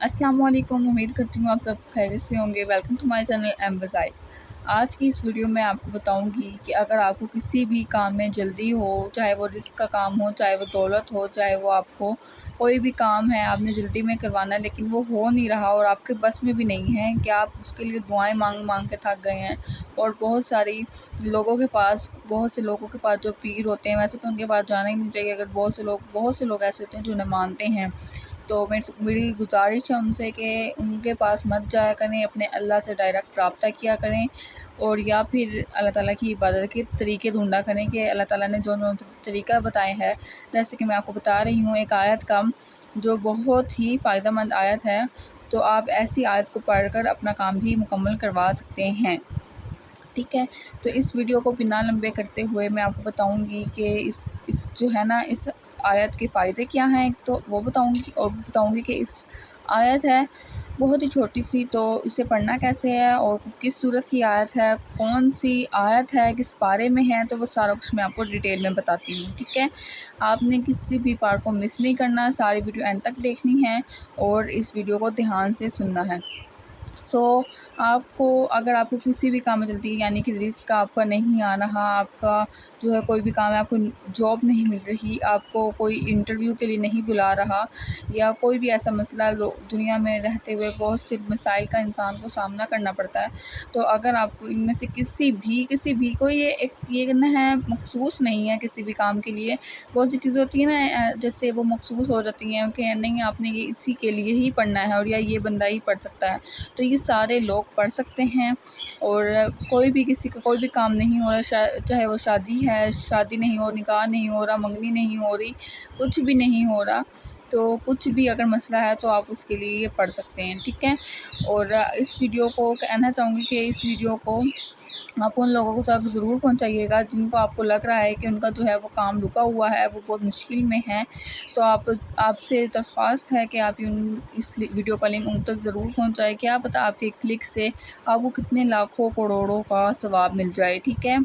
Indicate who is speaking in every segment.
Speaker 1: अस्सलाम वालेकुम। उम्मीद करती हूँ आप सब खैरियत से होंगे। वेलकम टू माय चैनल एम्बेसाइड। आज की इस वीडियो में आपको बताऊंगी कि अगर आपको किसी भी काम में जल्दी हो, चाहे वो रिस्क का काम हो, चाहे वो दौलत हो, चाहे वो आपको कोई भी काम है आपने जल्दी में करवाना है लेकिन वो हो नहीं रहा और आपके बस में भी नहीं है कि आप उसके लिए दुआएं मांग मांग के थक गए हैं। और बहुत से लोगों के पास जो पीर होते हैं, वैसे तो उनके पास जाना ही नहीं चाहिए। अगर बहुत से लोग ऐसे होते हैं जो उन्हें मानते हैं, तो मेरी गुजारिश है उनसे कि उनके पास मत जाया करें, अपने अल्लाह से डायरेक्ट रब्ता किया करें और या फिर अल्लाह ताला की इबादत के तरीके ढूंढा करें कि अल्लाह ताला ने जो जो तरीका बताए हैं। जैसे कि मैं आपको बता रही हूँ एक आयत का जो बहुत ही फ़ायदेमंद आयत है, तो आप ऐसी आयत को पढ़कर अपना काम भी मुकम्मल करवा सकते हैं। ठीक है, तो इस वीडियो को बिना लंबे करते हुए मैं आपको बताऊंगी कि इस जो है ना, इस आयत के फ़ायदे क्या हैं, एक तो वो बताऊंगी और बताऊंगी कि इस आयत है बहुत ही छोटी सी, तो इसे पढ़ना कैसे है और किस सूरत की आयत है, कौन सी आयत है, किस पारे में है, तो वो सारा कुछ मैं आपको डिटेल में बताती हूँ। ठीक है, आपने किसी भी पार्ट को मिस नहीं करना, सारी वीडियो एंड तक देखनी है और इस वीडियो को ध्यान से सुनना है। अगर आपको किसी भी काम में जल्दी है, यानी कि रिस्क आपका नहीं आ रहा, आपका जो है कोई भी काम है, आपको जॉब नहीं मिल रही, आपको कोई इंटरव्यू के लिए नहीं बुला रहा, या कोई भी ऐसा मसला दुनिया में रहते हुए बहुत से मसाइल का इंसान को सामना करना पड़ता है, तो अगर आपको इनमें से किसी भी कोई ये न है मखसूस नहीं है किसी भी काम के लिए। बहुत सी चीज़ें होती हैं ना, जैसे वो मखसूस हो जाती हैं कि नहीं आपने ये इसी के लिए ही पढ़ना है और या ये बंदा ही पढ़ सकता है, तो ये सारे लोग पढ़ सकते हैं। और किसी का कोई भी काम नहीं हो रहा, चाहे वो शादी है, शादी नहीं हो, निकाह नहीं हो रहा, मंगनी नहीं हो रही, कुछ भी नहीं हो रहा, तो कुछ भी अगर मसला है तो आप उसके लिए ये पढ़ सकते हैं। ठीक है, और इस वीडियो को कहना चाहूँगी कि इस वीडियो को आप उन लोगों तक ज़रूर पहुंचाइएगा जिनको आपको लग रहा है कि उनका जो है वो काम रुका हुआ है, वो बहुत मुश्किल में है। तो आपसे दरख्वास्त है कि आप इस वीडियो का लिंक उन तक ज़रूर पहुंचाएं। क्या पता आपके क्लिक से आपको कितने लाखों करोड़ों का सवाब मिल जाए। ठीक है,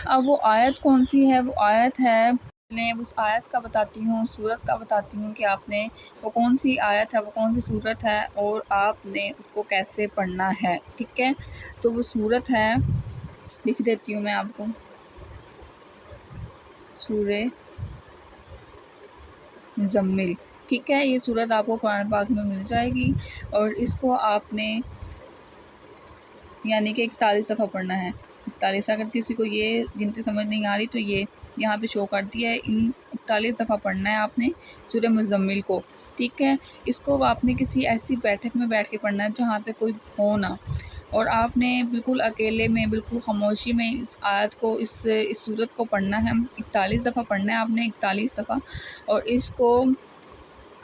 Speaker 1: अब वो आयत कौन सी है, वो आयत है, मैं उस आयत का बताती हूँ, सूरत का बताती हूँ कि आपने वो कौन सी आयत है, वो कौन सी सूरत है और आपने उसको कैसे पढ़ना है। ठीक है, तो वो सूरत है, लिख देती हूँ मैं आपको, सूरे मुज़म्मिल। ठीक है, ये सूरत आपको कुरान पाक में मिल जाएगी और इसको आपने यानी कि 41 दफ़ा पढ़ना है। 41, अगर किसी को ये गिनती समझ नहीं आ रही तो ये यहाँ पे शो कर दिया है, इन 41 दफ़ा पढ़ना है आपने सूरह मुज़म्मिल को। ठीक है, इसको आपने किसी ऐसी बैठक में बैठ के पढ़ना है जहाँ पे कोई हो ना, और आपने बिल्कुल अकेले में, बिल्कुल खामोशी में इस आयत को, इस सूरत को पढ़ना है। 41 दफ़ा पढ़ना है आपने, 41 दफ़ा, और इसको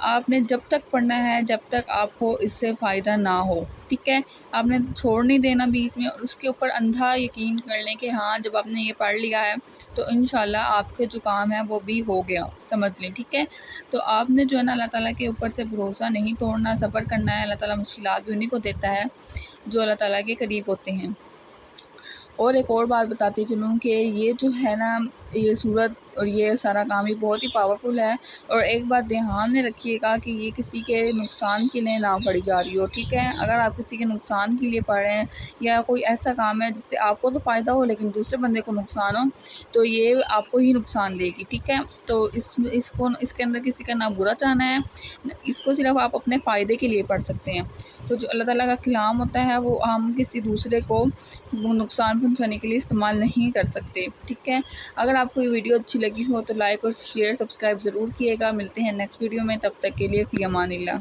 Speaker 1: आपने जब तक पढ़ना है जब तक आपको इससे फ़ायदा ना हो। ठीक है, आपने छोड़ नहीं देना बीच में, और उसके ऊपर अंधा यकीन कर लें कि हाँ जब आपने ये पढ़ लिया है तो इंशाल्लाह आपके जो काम है वो भी हो गया, समझ लें। ठीक है, तो आपने जो है ना अल्लाह ताला के ऊपर से भरोसा नहीं तोड़ना, सब्र करना है। अल्लाह ताला मुश्किलात भी उन्हीं को देता है जो अल्लाह ताला के करीब होते हैं। और एक और बात बताती चलूँ कि ये जो है ना, ये सूरत और ये सारा काम ये बहुत ही पावरफुल है। और एक बात ध्यान में रखिएगा कि ये किसी के नुकसान के लिए ना पढ़ी जा रही हो। ठीक है, अगर आप किसी के नुकसान के लिए पढ़ रहे हैं या कोई ऐसा काम है जिससे आपको तो फ़ायदा हो लेकिन दूसरे बंदे को नुकसान हो, तो ये आपको ही नुकसान देगी। ठीक है, तो इसके अंदर किसी का ना बुरा चाहना है, इसको सिर्फ आप अपने फ़ायदे के लिए पढ़ सकते हैं। तो जो अल्लाह ताला का कलाम होता है वो हम किसी दूसरे को वो नुकसान पहुंचाने के लिए इस्तेमाल नहीं कर सकते। ठीक है, अगर आपको ये वीडियो अच्छी लगी हो तो लाइक और शेयर सब्सक्राइब ज़रूर किएगा। मिलते हैं नेक्स्ट वीडियो में, तब तक के लिए फ़ी अमानिल्लाह।